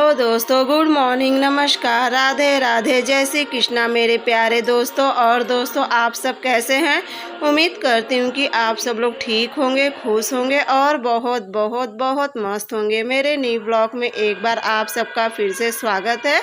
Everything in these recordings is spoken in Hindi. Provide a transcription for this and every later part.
हेलो दोस्तों, गुड मॉर्निंग, नमस्कार, राधे राधे, जय श्री कृष्णा मेरे प्यारे दोस्तों। और दोस्तों, आप सब कैसे हैं? उम्मीद करती हूँ कि आप सब लोग ठीक होंगे, खुश होंगे और बहुत बहुत बहुत मस्त होंगे। मेरे न्यू ब्लॉग में एक बार आप सबका फिर से स्वागत है।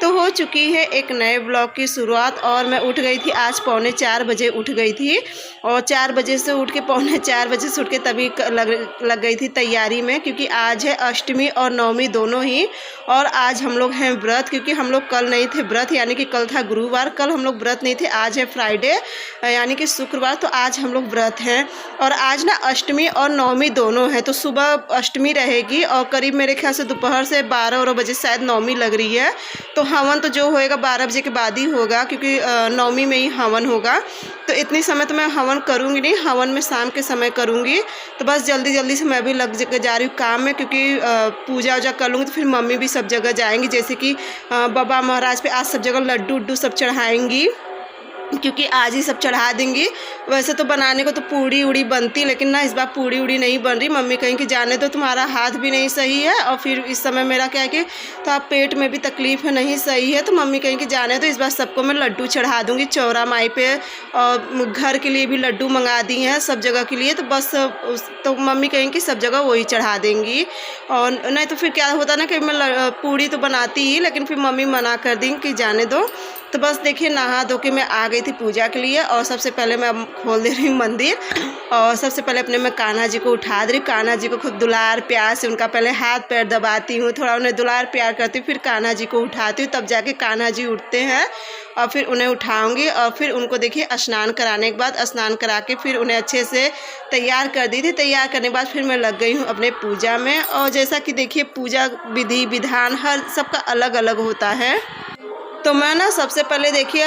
तो हो चुकी है एक नए ब्लॉग की शुरुआत और मैं उठ गई थी आज 3:45 बजे उठ गई थी। और 4 बजे से उठ के 3:45 बजे से उठ के तभी लग गई थी तैयारी में, क्योंकि आज है अष्टमी और नवमी दोनों ही। और आज हम लोग हैं व्रत, क्योंकि हम लोग कल नहीं थे व्रत, यानी कि कल था गुरुवार, कल हम लोग व्रत नहीं थे। आज है फ्राइडे यानी कि शुक्रवार, तो आज हम लोग व्रत हैं। और आज ना अष्टमी और नवमी दोनों है, तो सुबह अष्टमी रहेगी और करीब मेरे ख्याल से दोपहर से 12 बजे शायद नवमी लग रही है। तो हवन तो जो होएगा 12 बजे के बाद ही होगा, क्योंकि नवमी में ही हवन होगा। तो इतनी समय तो मैं हवन करूँगी नहीं, हवन में शाम के समय करूँगी। तो बस जल्दी जल्दी से मैं भी लग जा रही हूँ काम में, क्योंकि पूजा वूजा कर लूँगी तो फिर मम्मी भी सब जगह जाएंगी, जैसे कि बाबा महाराज पे आज सब जगह लड्डू उड्डू सब चढ़ाएंगी, क्योंकि आज ही सब चढ़ा देंगी। वैसे तो बनाने को तो पूड़ी उड़ी बनती, लेकिन ना इस बार पूड़ी उड़ी नहीं बन रही। मम्मी कहीं कि जाने दो, तुम्हारा हाथ भी नहीं सही है और फिर इस समय मेरा क्या है कि तो आप पेट में भी तकलीफ़ है, नहीं सही है। तो मम्मी कहीं कि जाने दो, इस बार सबको मैं लड्डू चढ़ा दूँगी चौरा माई पे। और घर के लिए भी लड्डू मंगा दी हैं सब जगह के लिए, तो बस तो मम्मी कहीं कि सब जगह वही चढ़ा देंगी। और नहीं तो फिर क्या होता ना कि मैं पूड़ी तो बनाती ही, लेकिन फिर मम्मी मना कर दी कि जाने दो। तो बस देखिए, नहा धो के मैं आ गई थी पूजा के लिए। और सबसे पहले मैं खोल दे रही हूँ मंदिर, और सबसे पहले अपने मैं कान्हा जी को उठा दे रही हूँ। कान्हा जी को खुद दुलार प्यार से उनका पहले हाथ पैर दबाती हूँ, थोड़ा उन्हें दुलार प्यार करती हूँ, फिर कान्हा जी को उठाती हूँ, तब जाके कान्हा जी उठते हैं। और फिर उन्हें उठाऊंगी और फिर उनको देखिए स्नान कराने के बाद, स्नान करा के फिर उन्हें अच्छे से तैयार कर दी थी। तैयार करने के बाद फिर मैं लग गई हूँ अपने पूजा में। और जैसा कि देखिए, पूजा विधि विधान हर सबका अलग अलग होता है। तो मैं ना सबसे पहले देखिए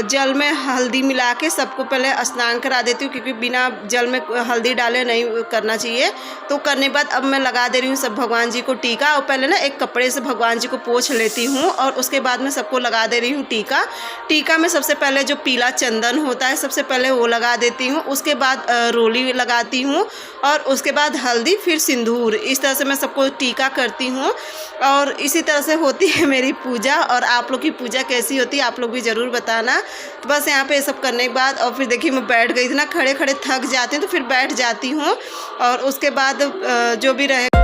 जल में हल्दी मिला के सबको पहले स्नान करा देती हूँ, क्योंकि बिना जल में हल्दी डाले नहीं करना चाहिए। तो करने के बाद अब मैं लगा दे रही हूँ सब भगवान जी को टीका। और पहले ना एक कपड़े से भगवान जी को पोंछ लेती हूँ और उसके बाद में सबको लगा दे रही हूँ टीका। टीका में सबसे पहले जो पीला चंदन होता है सबसे पहले वो लगा देती हूँ, उसके बाद रोली लगाती हूँ और उसके बाद हल्दी, फिर सिंदूर। इस तरह से मैं सबको टीका करती हूँ और इसी तरह से होती है मेरी पूजा। और आप लोग की पूजा कैसी होती है आप लोग भी ज़रूर बताना। तो बस यहाँ पे ये सब करने के बाद और फिर देखिए मैं बैठ गई थी ना, खड़े खड़े थक जाते हैं तो फिर बैठ जाती हूँ। और उसके बाद जो भी रहे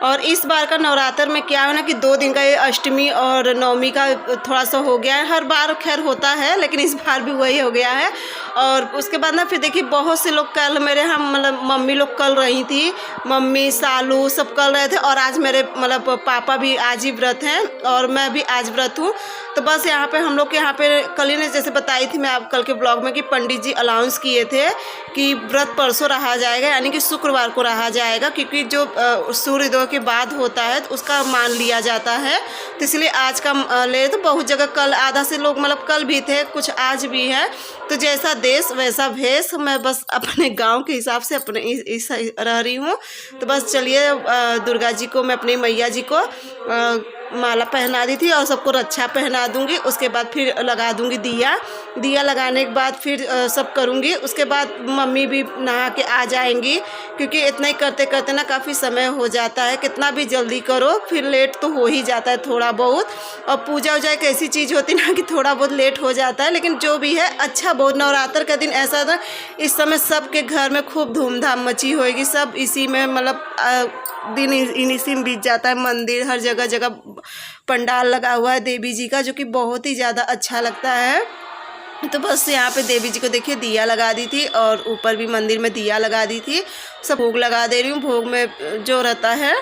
और इस बार का नवरात्र में क्या है ना कि 2 दिन का ये अष्टमी और नवमी का थोड़ा सा हो गया है। हर बार खैर होता है, लेकिन इस बार भी वही हो गया है। और उसके बाद ना फिर देखिए बहुत से लोग कल मेरे हम मतलब मम्मी लोग कल रही थी, मम्मी सालू सब कल रहे थे। और आज मेरे मतलब पापा भी आज ही व्रत हैं और मैं भी आज व्रत हूँ। तो बस यहाँ पे हम लोग के यहाँ पे कल ही ने जैसे बताई थी मैं आप कल के ब्लॉग में कि पंडित जी अनाउंस किए थे कि व्रत परसों रहा जाएगा, यानी कि शुक्रवार को रहा जाएगा, क्योंकि जो सूर्योदय के बाद होता है तो उसका मान लिया जाता है। तो इसलिए आज का ले तो बहुत जगह कल आधा से लोग मतलब कल भी थे, कुछ आज भी है। तो जैसा देश वैसा भेष, मैं बस अपने गांव के हिसाब से अपने इस रह रही हूँ। तो बस चलिए दुर्गा जी को मैं अपनी मैया जी को माला पहना दी थी और सबको रक्षा पहना दूंगी। उसके बाद फिर लगा दूंगी दिया लगाने के बाद फिर सब करूंगी। उसके बाद मम्मी भी नहा के आ जाएंगी, क्योंकि इतना ही करते करते ना काफ़ी समय हो जाता है। कितना भी जल्दी करो फिर लेट तो हो ही जाता है थोड़ा बहुत। और पूजा वूजा एक ऐसी चीज़ होती ना कि थोड़ा बहुत लेट हो जाता है, लेकिन जो भी है अच्छा बहुत। नवरात्र का दिन ऐसा था, इस समय सबके घर में खूब धूमधाम मची होएगी, सब इसी में मतलब दिन इसी में बीत जाता है। मंदिर हर जगह जगह पंडाल लगा हुआ है देवी जी का, जो कि बहुत ही ज़्यादा अच्छा लगता है। तो बस यहाँ पे देवी जी को देखिए दिया लगा दी थी और ऊपर भी मंदिर में दिया लगा दी थी। सब भोग लगा दे रही हूँ। भोग में जो रहता है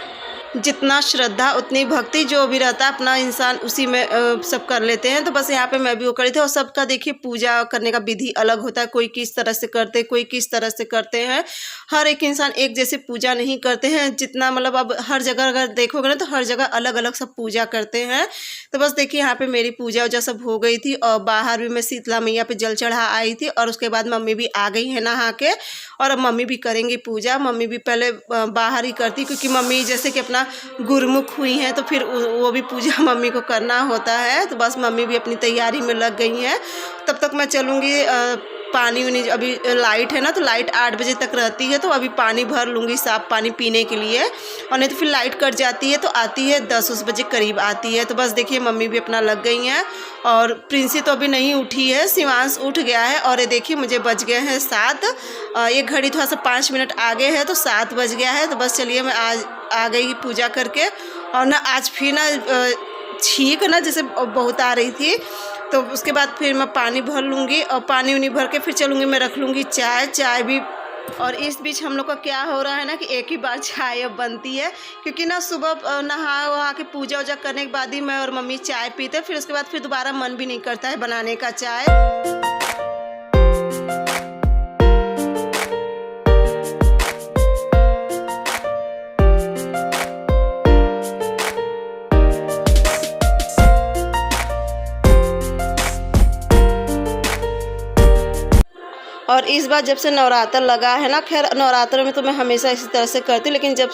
जितना श्रद्धा उतनी भक्ति, जो भी रहता है अपना इंसान उसी में सब कर लेते हैं। तो बस यहाँ पे मैं भी वो करी थी। और सबका देखिए पूजा करने का विधि अलग होता है, कोई किस तरह से करते, कोई किस तरह से करते हैं। हर एक इंसान एक जैसे पूजा नहीं करते हैं। जितना मतलब अब हर जगह अगर देखोगे ना तो हर जगह अलग अलग सब पूजा करते हैं। तो बस देखिए यहाँ पे मेरी पूजा वूजा सब हो गई थी और बाहर भी मैं शीतला मैया पे जल चढ़ा आई थी। और उसके बाद मम्मी भी आ गई है नहा के, और अब मम्मी भी करेंगी पूजा। मम्मी भी पहले बाहर ही करती, क्योंकि मम्मी जैसे कि अपना गुरुमुख हुई हैं, तो फिर वो भी पूजा मम्मी को करना होता है। तो बस मम्मी भी अपनी तैयारी में लग गई हैं। तब तक मैं चलूँगी पानी उनी, अभी लाइट है ना तो लाइट 8 बजे तक रहती है, तो अभी पानी भर लूँगी साफ़ पानी पीने के लिए, और नहीं तो फिर लाइट कट जाती है तो आती है 10 बजे करीब आती है। तो बस देखिए मम्मी भी अपना लग गई हैं, और प्रिंसी तो अभी नहीं उठी है, शिवांश उठ गया है। और ये देखिए मुझे बज गए हैं 7, ये घड़ी थोड़ा सा 5 मिनट आगे है तो 7 बज गया है। तो बस चलिए मैं आज आ गई पूजा करके, और ना आज फिर ना छींक ना जैसे बहुत आ रही थी, तो उसके बाद फिर मैं पानी भर लूँगी, और पानी उनी भर के फिर चलूँगी मैं रख लूँगी चाय भी। और इस बीच हम लोग का क्या हो रहा है ना कि एक ही बार चाय अब बनती है, क्योंकि ना सुबह नहा वहा के पूजा वूजा करने के बाद ही मैं और मम्मी चाय पीते, फिर उसके बाद फिर दोबारा मन भी नहीं करता है बनाने का चाय। और इस बार जब से नवरात्र लगा है ना, खैर नवरात्र में तो मैं हमेशा इसी तरह से करती हूँ, लेकिन जब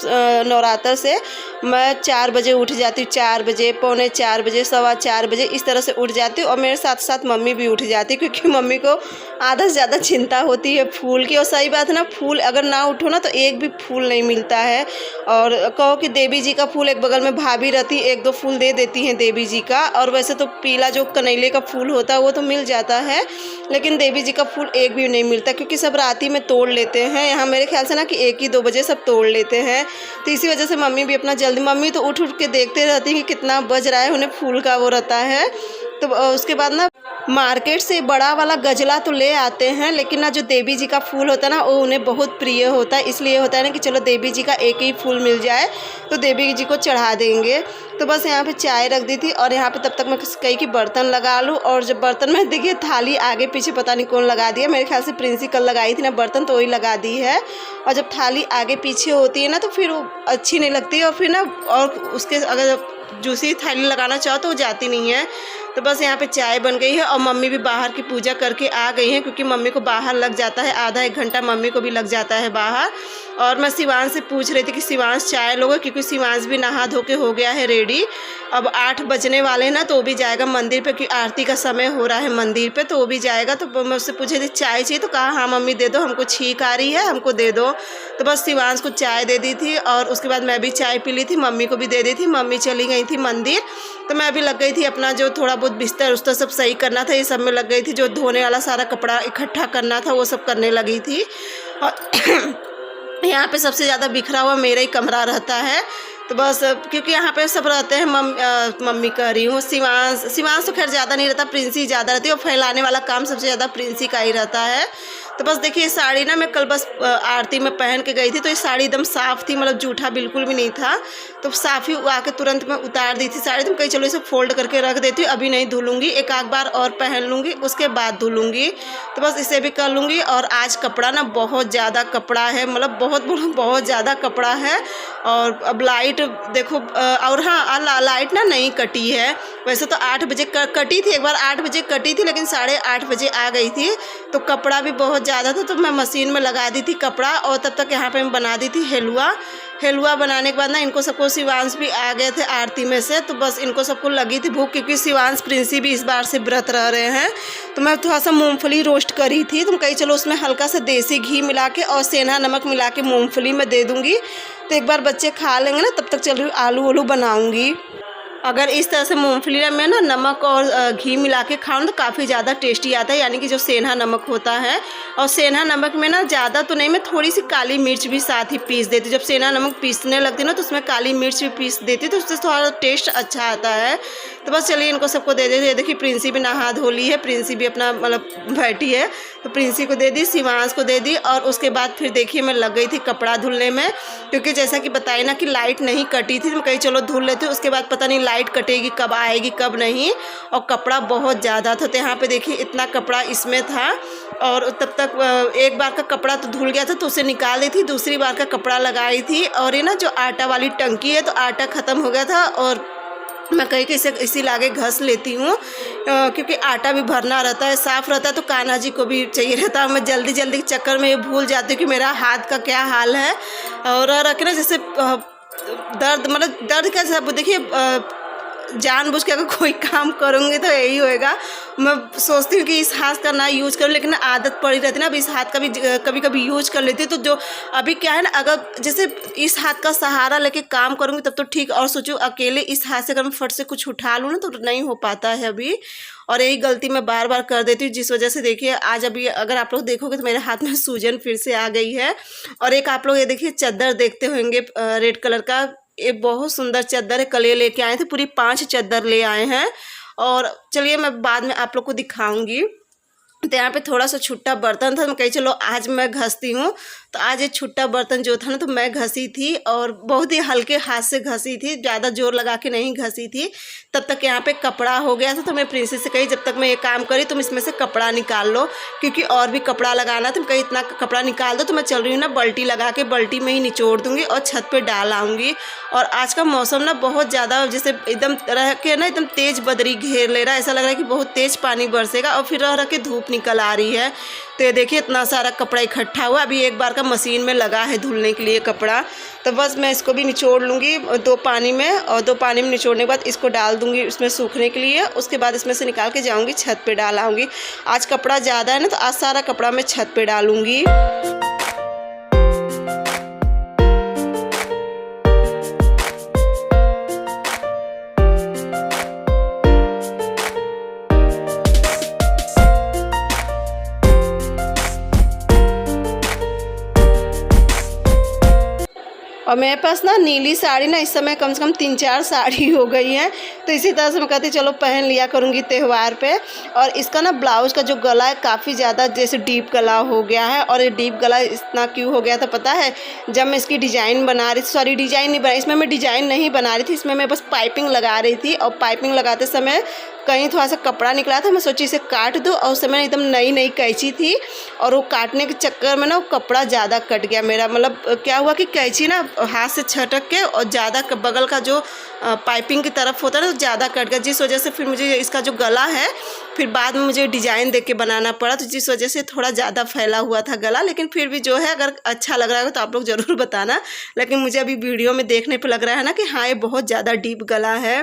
नवरात्र से मैं 4 बजे उठ जाती हूँ, 4 बजे, पौने 4 बजे, 4:15 बजे इस तरह से उठ जाती हूँ। और मेरे साथ साथ मम्मी भी उठ जाती है, क्योंकि मम्मी को आधा से ज़्यादा चिंता होती है फूल की। और सही बात है ना, फूल अगर ना उठो ना तो एक भी फूल नहीं मिलता है। और कहो कि देवी जी का फूल एक बगल में भाभी रहती, 1-2 फूल दे देती हैं देवी जी का, और वैसे तो पीला जो कनैले का फूल होता है वो तो मिल जाता है, लेकिन देवी जी का फूल एक भी नहीं मिलता, क्योंकि सब रात ही में तोड़ लेते हैं। यहाँ मेरे ख्याल से ना कि 1 ही 2 बजे सब तोड़ लेते हैं। तो इसी वजह से मम्मी भी अपना जल्दी, मम्मी तो उठ के देखते रहती हैं कि कितना बज रहा है, उन्हें फूल का वो रहता है। तो उसके बाद ना मार्केट से बड़ा वाला गजला तो ले आते हैं, लेकिन ना जो देवी जी का फूल होता है ना वो उन्हें बहुत प्रिय होता है, इसलिए होता है ना कि चलो देवी जी का एक ही फूल मिल जाए तो देवी जी को चढ़ा देंगे। तो बस यहाँ पे चाय रख दी थी, और यहाँ पे तब तक मैं कही कि बर्तन लगा लूँ। और जब बर्तन में देखिए थाली आगे पीछे पता नहीं कौन लगा दिया, मेरे ख्याल से प्रिंसी कल लगाई थी ना बर्तन, तो वही लगा दी है। और जब थाली आगे पीछे होती है ना तो फिर वो अच्छी नहीं लगती, और फिर ना और उसके अगर दूसरी थाली लगाना चाहो तो वो जाती नहीं है। तो बस यहाँ पे चाय बन गई है, और मम्मी भी बाहर की पूजा करके आ गई हैं, क्योंकि मम्मी को बाहर लग जाता है आधा 1 घंटा, मम्मी को भी लग जाता है बाहर। और मैं शिवांश से पूछ रही थी कि शिवांश चाय लोगे, क्योंकि शिवांश भी नहा धो के हो गया है रेडी। अब 8 बजने वाले हैं ना, तो वो भी जाएगा मंदिर पे, क्योंकि आरती का समय हो रहा है मंदिर पे, तो वो भी जाएगा। तो मैं उससे पूछी थी चाय चाहिए, तो कहा हाँ मम्मी दे दो, हमको छींक आ रही है, हमको दे दो। तो बस शिवांश को चाय दे दी थी, और उसके बाद मैं भी चाय पी ली थी, मम्मी को भी दे दी थी। मम्मी चली गई थी मंदिर, तो मैं भी लग गई थी अपना जो थोड़ा बहुत बिस्तर उस्तर सब सही करना था, ये सब में लग गई थी। जो धोने वाला सारा कपड़ा इकट्ठा करना था वो सब करने लगी थी। और यहाँ पे सबसे ज़्यादा बिखरा हुआ मेरा ही कमरा रहता है। तो बस क्योंकि यहाँ पे सब रहते हैं, मम्मी कह रही हूँ, शिवांश तो खैर ज़्यादा नहीं रहता, प्रिंसी ज़्यादा रहती है, और फैलाने वाला काम सबसे ज़्यादा प्रिंसी का ही रहता है। तो बस देखिए साड़ी ना मैं कल बस आरती में पहन के गई थी, तो ये साड़ी एकदम साफ़ थी, मतलब जूठा बिल्कुल भी नहीं था, तो साफ़ ही आके तुरंत मैं उतार दी थी साड़ी। तो कहीं चलो इसे फोल्ड करके रख देती हूँ, अभी नहीं धुलूँगी, एक आध बार और पहन लूँगी, उसके बाद धुलूँगी। तो बस इसे भी कर लूँगी। और आज कपड़ा ना बहुत ज़्यादा कपड़ा है, मतलब बहुत ज़्यादा कपड़ा है। और अब लाइट देखो, और हाँ लाइट ना नहीं कटी है, वैसे तो 8 बजे कटी थी, एक बार 8 बजे कटी थी, लेकिन 8:30 बजे आ गई थी। तो कपड़ा भी बहुत ज़्यादा था, तो मैं मशीन में लगा दी थी कपड़ा, और तब तक यहाँ पे मैं बना दी थी हलवा बनाने के बाद ना इनको सबको, शिवांश भी आ गए थे आरती में से, तो बस इनको सबको लगी थी भूख, क्योंकि शिवांश प्रिंसी भी इस बार से व्रत रह रहे हैं। तो मैं थोड़ा सा मूंगफली रोस्ट करी थी, तुम कहीं चलो उसमें हल्का सा देसी घी मिला के और सेंधा नमक मिला के मूंगफली में दे दूँगी, तो एक बार बच्चे खा लेंगे ना, तब तक चल रही आलू वालू बनाऊँगी। अगर इस तरह से मूंगफली में ना नमक और घी मिला के खाऊं तो काफ़ी ज़्यादा टेस्टी आता है, यानी कि जो सेंधा नमक होता है। और सेंधा नमक में ना ज़्यादा तो नहीं, मैं थोड़ी सी काली मिर्च भी साथ ही पीस देती हूँ। जब सेंधा नमक पीसने लगती ना तो उसमें काली मिर्च भी पीस देती, तो उससे थोड़ा टेस्ट अच्छा आता है। तो बस चलिए इनको सबको दे देते। देखिए प्रिंसी भी नहा धो ली है, प्रिंसी भी अपना मतलब बैठी है, तो प्रिंसी को दे दी, शिवांश को दे दी। और उसके बाद फिर देखिए मैं लग गई थी कपड़ा धुलने में, क्योंकि जैसा कि बताई ना कि लाइट नहीं कटी थी, तो मैं कहीं चलो धुल लेती हूँ। उसके बाद पता नहीं लाइट कटेगी कब, आएगी कब नहीं, और कपड़ा बहुत ज़्यादा था। तो यहाँ पे देखिए इतना कपड़ा इसमें था, और तब तक एक बार का कपड़ा तो धुल गया था तो उसे निकाल दी थी, दूसरी बार का कपड़ा लगाई थी। और ये ना जो आटा वाली टंकी है, तो आटा ख़त्म हो गया था, और मैं कहीं कि इसी लागे घस लेती हूँ, क्योंकि आटा भी भरना रहता है, साफ़ रहता है, तो कान्हा जी को भी चाहिए रहता है। मैं जल्दी जल्दी के चक्कर में ये भूल जाती हूँ कि मेरा हाथ का क्या हाल है। और रखना जैसे दर्द मतलब दर्द कैसे, अब देखिए जानबूझ के अगर कोई काम करूँगी तो यही होएगा। मैं सोचती हूँ कि इस हाथ का ना यूज़ करूँ, लेकिन आदत पड़ी रहती है ना, अब इस हाथ का भी कभी कभी यूज कर लेती हूँ। तो जो अभी क्या है ना, अगर जैसे इस हाथ का सहारा लेके काम करूँगी तब तो ठीक, और सोचूँ अकेले इस हाथ से अगर मैं फट से कुछ उठा लूँ ना तो नहीं हो पाता है अभी। और यही गलती मैं बार बार कर देती हूँ, जिस वजह से देखिए आज अभी अगर आप लोग देखोगे तो मेरे हाथ में सूजन फिर से आ गई है। और एक आप लोग ये देखिए चादर देखते होंगे रेड कलर का, एक बहुत सुंदर चादर है, कल ये लेके आए थे, पूरी 5 चादर ले आए हैं। और चलिए मैं बाद में आप लोग को दिखाऊंगी। तो यहाँ पे थोड़ा सा छुट्टा बर्तन था, मैं कही चलो आज मैं घसती हूँ। तो आज ये छुट्टा बर्तन जो था ना तो मैं घसी थी, और बहुत ही हल्के हाथ से घसी थी, ज़्यादा जोर लगा के नहीं घसी थी। तब तक यहाँ पे कपड़ा हो गया था, तो मैं प्रिंसेस से कही जब तक मैं ये काम करी तुम इसमें से कपड़ा निकाल लो, क्योंकि और भी कपड़ा लगाना था। कहीं इतना कपड़ा निकाल दो, तो मैं चल रही हूँ ना बल्टी लगा के, बल्टी में ही निचोड़ दूँगी और छत पर डाल आऊँगी। और आज का मौसम ना बहुत ज़्यादा जैसे एकदम रह के ना एकदम तेज़ बदरी घेर ले रहा है, ऐसा लग रहा है कि बहुत तेज़ पानी बरसेगा, और फिर रह के धूप निकल आ रही है। तो ये देखिए इतना सारा कपड़ा इकट्ठा हुआ, अभी एक बार का मशीन में लगा है धुलने के लिए कपड़ा। तो बस मैं इसको भी निचोड़ लूँगी 2 पानी में, और 2 पानी में निचोड़ने के बाद इसको डाल दूँगी इसमें सूखने के लिए। उसके बाद इसमें से निकाल के जाऊँगी छत पे डाल आऊँगी। आज कपड़ा ज़्यादा है ना, तो आज सारा कपड़ा मैं छत पे डालूँगी। और मेरे पास ना नीली साड़ी ना इस समय कम से कम 3-4 साड़ी हो गई हैं, तो इसी तरह से मैं कहती चलो पहन लिया करूँगी त्यौहार पे। और इसका ना ब्लाउज़ का जो गला है काफ़ी ज़्यादा जैसे डीप गला हो गया है। और ये डीप गला इतना क्यों हो गया था पता है, जब मैं इसकी डिज़ाइन बना रही थी, सॉरी डिज़ाइन नहीं बना, इसमें मैं डिज़ाइन नहीं बना रही थी, इसमें मैं बस पाइपिंग लगा रही थी। और पाइपिंग लगाते समय कहीं थोड़ा सा कपड़ा निकला था, मैं सोची इसे काट दूँ, और उस समय एकदम नई कैंची थी, और वो काटने के चक्कर में ना वो कपड़ा ज़्यादा कट गया मेरा। मतलब क्या हुआ कि कैंची ना हाथ से छटक के और ज़्यादा बगल का जो पाइपिंग की तरफ होता है ना तो ज़्यादा कट गया, जिस वजह से फिर मुझे इसका जो गला है फिर बाद में मुझे डिज़ाइन देख के बनाना पड़ा, तो जिस वजह से थोड़ा ज़्यादा फैला हुआ था गला। लेकिन फिर भी जो है अगर अच्छा लग रहा है तो आप लोग ज़रूर बताना। लेकिन मुझे अभी वीडियो में देखने पर लग रहा है ना कि हाँ ये बहुत ज़्यादा डीप गला है,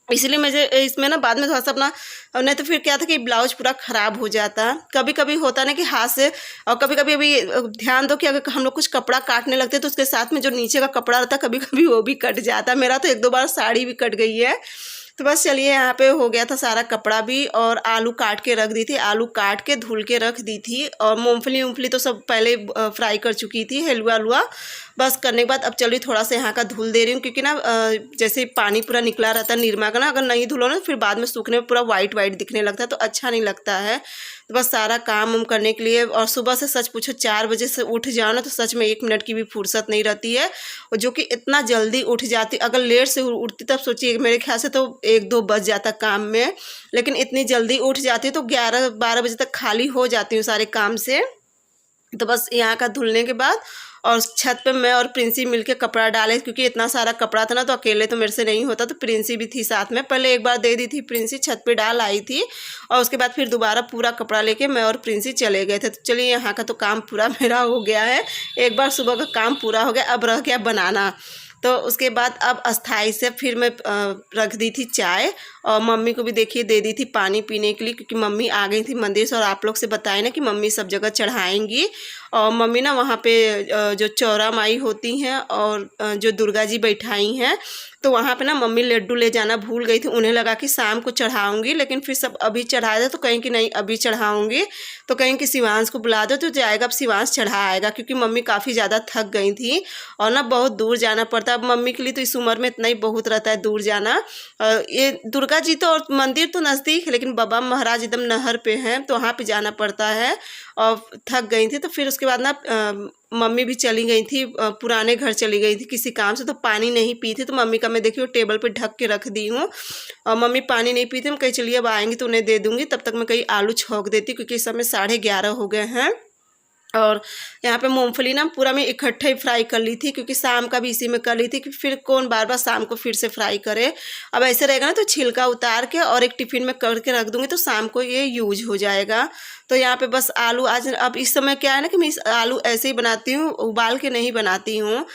इसलिए मुझे इसमें ना बाद में थोड़ा सा अपना, नहीं तो फिर क्या था कि ब्लाउज पूरा ख़राब हो जाता। कभी कभी होता ना कि हाथ से, और कभी कभी अभी ध्यान दो कि अगर हम लोग कुछ कपड़ा काटने लगते हैं तो उसके साथ में जो नीचे का कपड़ा रहता है कभी कभी वो भी कट जाता। मेरा तो 1-2 बार साड़ी भी कट गई है। तो बस चलिए यहाँ पे हो गया था सारा कपड़ा भी, और आलू काट के रख दी थी, आलू काट के धुल के रख दी थी। और मूंगफली तो सब पहले फ्राई कर चुकी थी, हलवा हलवा बस करने के बाद अब चलिए थोड़ा सा यहाँ का धुल दे रही हूँ, क्योंकि ना जैसे पानी पूरा निकला रहता है निरमा का ना, अगर नहीं धुलो ना फिर बाद में सूखने में पूरा वाइट दिखने लगता है, तो अच्छा नहीं लगता है। तो बस सारा काम उम करने के लिए, और सुबह से सच पूछो 4 बजे से उठ जाओ ना तो सच में 1 मिनट की भी फुर्सत नहीं रहती है। और जो कि इतना जल्दी उठ जाती, अगर लेट से उठती तब सोचिए मेरे ख्याल से तो 1-2 बज जाता काम में, लेकिन इतनी जल्दी उठ जाती है तो 11-12 बजे तक खाली हो जाती हूँ सारे काम से। तो बस यहाँ का धुलने के बाद और छत पे मैं और प्रिंसी मिलके कपड़ा डाले, क्योंकि इतना सारा कपड़ा था ना तो अकेले तो मेरे से नहीं होता, तो प्रिंसी भी थी साथ में। पहले एक बार दे दी थी प्रिंसी, छत पे डाल आई थी, और उसके बाद फिर दोबारा पूरा कपड़ा लेके मैं और प्रिंसी चले गए थे। तो चलिए यहाँ का तो काम पूरा मेरा हो गया है, एक बार सुबह का काम पूरा हो गया, अब रह गया बनाना। तो उसके बाद अब अस्थाई से फिर मैं रख दी थी चाय, और मम्मी को भी देखिए दे दी थी पानी पीने के लिए, क्योंकि मम्मी आ गई थी मंदिर से, और आप लोग से बताए ना कि मम्मी सब जगह चढ़ाएंगी। और मम्मी ना वहाँ पे जो चौरा माई होती हैं और जो दुर्गा जी बैठाई हैं, तो वहाँ पे ना मम्मी लड्डू ले जाना भूल गई थी, उन्हें लगा कि शाम को चढ़ाऊँगी, लेकिन फिर सब अभी चढ़ाए थे, तो कहीं कि नहीं अभी चढ़ाऊँगी, तो कहीं कि शिवांश को बुला दो तो जाएगा, अब शिवांश चढ़ा आएगा, क्योंकि मम्मी काफ़ी ज़्यादा थक गई थी और ना बहुत दूर जाना पड़ता है। अब मम्मी के लिए तो इस उम्र में इतना ही बहुत रहता है दूर जाना। ये दुर्गा जी तो और मंदिर तो नज़दीक है, लेकिन बाबा महाराज एकदम नहर पे हैं, तो वहाँ पे जाना पड़ता है, और थक गई थी। तो फिर उसके बाद ना मम्मी भी चली गई थी, पुराने घर चली गई थी किसी काम से, तो पानी नहीं पी थी, तो मम्मी का मैं देखिए टेबल पे ढक के रख दी हूँ, और मम्मी पानी नहीं पी थी। मैं कहीं चलिए अब आएंगी तो उन्हें दे दूँगी, तब तक मैं कहीं आलू छौंक देती, क्योंकि इस समय 11:30 हो गए हैं। और यहाँ पे मूंगफली ना पूरा मैं इकट्ठे ही फ्राई कर ली थी, क्योंकि शाम का भी इसी में कर ली थी कि फिर कौन बार बार शाम को फिर से फ्राई करे। अब ऐसे रहेगा ना तो छिलका उतार के और एक टिफ़िन में करके रख दूँगी, तो शाम को ये यूज हो जाएगा। तो यहाँ पे बस आलू आज अब इस समय क्या है ना कि मैं इस आलू ऐसे ही बनाती हूँ, उबाल के नहीं बनाती हूँ।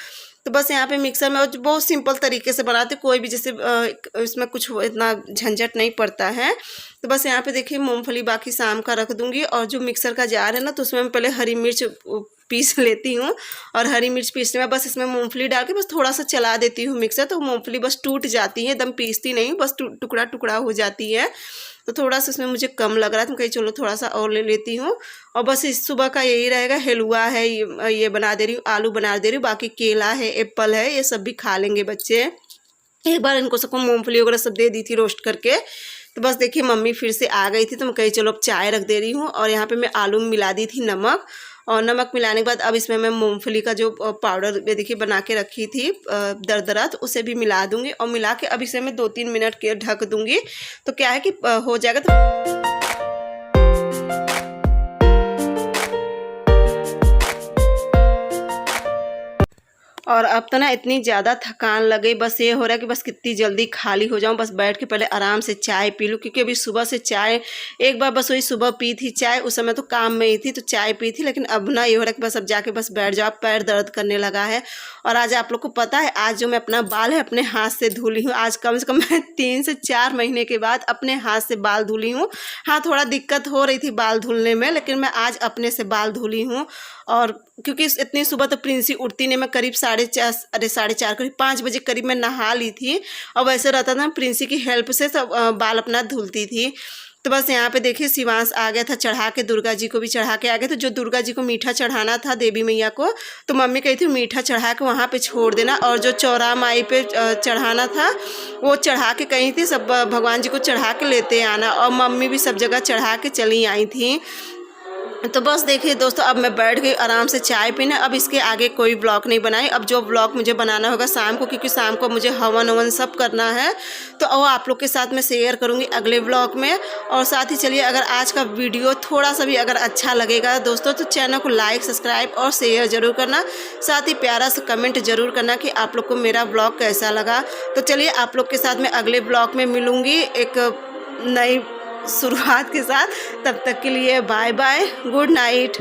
तो बस यहाँ पे मिक्सर में और बहुत सिंपल तरीके से बनाते, कोई भी जैसे इसमें कुछ इतना झंझट नहीं पड़ता है। तो बस यहाँ पे देखिए मूंगफली बाकी शाम का रख दूँगी। और जो मिक्सर का जार है ना, तो उसमें मैं पहले हरी मिर्च पीस लेती हूँ। और हरी मिर्च पीसने में बस इसमें मूंगफली डाल के बस थोड़ा सा चला देती हूँ मिक्सर, तो मूंगफली बस टूट जाती है, एकदम पीसती नहीं, बस टुकड़ा टुकड़ा हो जाती है। तो थोड़ा सा इसमें मुझे कम लग रहा है, तो कहीं चलो थोड़ा सा और ले लेती हूँ। और बस इस सुबह का यही रहेगा, हलवा है ये बना दे रही हूँ, आलू बना दे रही हूँ, बाकी केला है, एप्पल है, ये सब भी खा लेंगे बच्चे। एक बार इनको सबको मूंगफली वगैरह सब दे दी थी रोस्ट करके। तो बस देखिए मम्मी फिर से आ गई थी, तो मैं कही चलो अब चाय रख दे रही हूँ। और यहाँ पे मैं आलू में मिला दी थी नमक, और नमक मिलाने के बाद अब इसमें मैं मूंगफली का जो पाउडर देखिए बना के रखी थी दरदरा, तो उसे भी मिला दूंगी। और मिला के अब इसे मैं 2-3 मिनट के ढक दूंगी, तो क्या है कि हो जाएगा। तो और अब तो ना इतनी ज़्यादा थकान लगे, बस ये हो रहा है कि बस कितनी जल्दी खाली हो जाऊं, बस बैठ के पहले आराम से चाय पी लूँ। क्योंकि अभी सुबह से चाय एक बार बस वही सुबह पी थी चाय, उस समय तो काम में ही थी तो चाय पी थी। लेकिन अब ना ये हो रहा है कि बस अब जाके बस बैठ जाओ, पैर दर्द करने लगा है। और आज आप लोग को पता है, आज जो मैं अपना बाल है अपने हाथ से धुली हूँ। आज कम से कम मैं 3 से 4 महीने के बाद अपने हाथ से बाल धुली हूँ। हाँ, थोड़ा दिक्कत हो रही थी बाल धुलने में, लेकिन मैं आज अपने से बाल धुली हूँ। और क्योंकि इतनी सुबह तो प्रिंसी उठती नहीं, मैं करीब 4:30 करीब 5 बजे करीब मैं नहा ली थी। और वैसे रहता था प्रिंसी की हेल्प से सब बाल अपना धुलती थी। तो बस यहाँ पे देखिए शिवांश आ गया था चढ़ा के, दुर्गा जी को भी चढ़ा के आ गए। तो जो दुर्गा जी को मीठा चढ़ाना था देवी मैया को, तो मम्मी कही थी मीठा चढ़ा के वहाँ पे छोड़ देना, और जो चौरा माई पे चढ़ाना था वो चढ़ा के कही थी सब भगवान जी को चढ़ा के लेते आना। और मम्मी भी सब जगह चढ़ा के चली आई थी। तो बस देखिए दोस्तों, अब मैं बैठ गई आराम से चाय पीने। अब इसके आगे कोई ब्लॉग नहीं बनाई। अब जो ब्लॉग मुझे बनाना होगा शाम को, क्योंकि शाम को मुझे हवन ववन सब करना है, तो वो आप लोग के साथ मैं शेयर करूंगी अगले ब्लॉग में। और साथ ही चलिए, अगर आज का वीडियो थोड़ा सा भी अगर अच्छा लगेगा दोस्तों, तो चैनल को लाइक सब्सक्राइब और शेयर ज़रूर करना। साथ ही प्यारा सा कमेंट ज़रूर करना कि आप लोग को मेरा ब्लॉग कैसा लगा। तो चलिए, आप लोग के साथ मैं अगले ब्लॉग में मिलूँगी एक नई शुरुआत के साथ। तब तक के लिए बाय बाय, गुड नाइट।